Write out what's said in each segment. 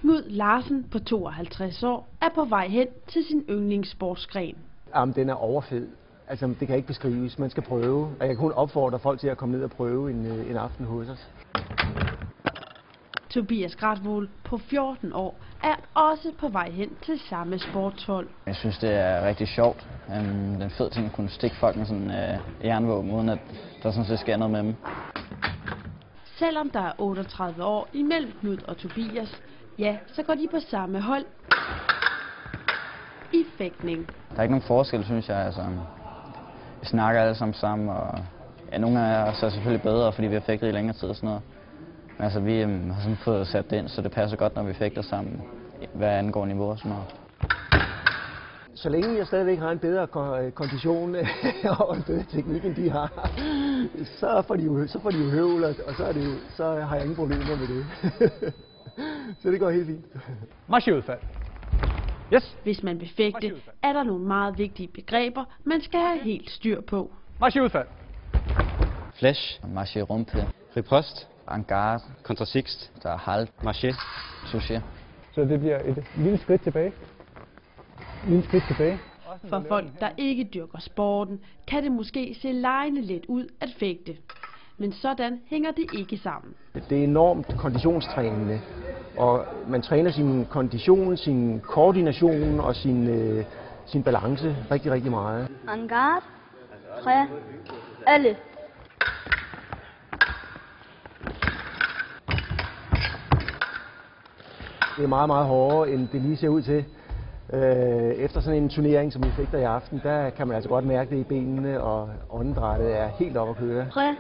Knud Larsen på 52 år er på vej hen til sin yndlingssportsgren. Jamen, den er overfed. Altså, det kan ikke beskrives. Man skal prøve. Og jeg kan kun opfordre folk til at komme ned og prøve en aften hos os. Tobias Gratvold på 14 år er også på vej hen til samme sportshold. Jeg synes, det er rigtig sjovt. Den fede ting at kunne stikke folk med sådan jernvåben, uden at der sådan set sker noget med dem. Selvom der er 38 år imellem Knud og Tobias, ja, så går de på samme hold i fægtning. Der er ikke nogen forskel, synes jeg. Altså, vi snakker alle sammen, og ja, nogle af os er selvfølgelig bedre, fordi vi har fægtet i længere tid og sådan noget. Men altså, vi har sådan fået sat det ind, så det passer godt, når vi fægter sammen, hvad angår niveau og sådan noget. Så længe jeg stadigvæk har en bedre kondition og en bedre teknik, end de har, så får de jo høvl, og så har jeg ingen problemer med det. Så det går helt fint. Marchudfald. Yes. Hvis man vil fægte, er der nogle meget vigtige begreber, man skal have helt styr på. Marchudfald. Flash, marché rumpe, Riposte, en garde, kontrasixt, der er halt, marché. touché. Så det bliver et lille skridt tilbage. Lille skridt tilbage. For folk, der ikke dyrker sporten, kan det måske se legende let ud at fægte. Men sådan hænger det ikke sammen. Det er enormt konditionstrænende, og man træner sin kondition, sin koordination og sin balance rigtig, rigtig meget. En garde, prêt, allez. Det er meget, meget hårdere, end det lige ser ud til. Efter sådan en turnering, som vi fægter i aften, der kan man altså godt mærke det i benene, og åndedrættet er helt oppe at køre. Prêt,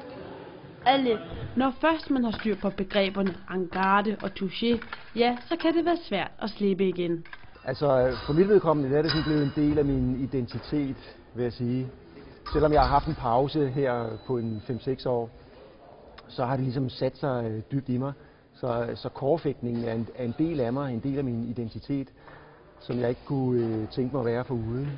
allez. Når først man har styr på begreberne en garde og touché, ja, så kan det være svært at slippe igen. Altså, for mit vedkommende er det sådan blevet en del af min identitet, vil jeg sige. Selvom jeg har haft en pause her på en 5-6 år, så har det ligesom sat sig dybt i mig. Så kårfægtningen er en del af mig, en del af min identitet, som jeg ikke kunne tænke mig at være foruden.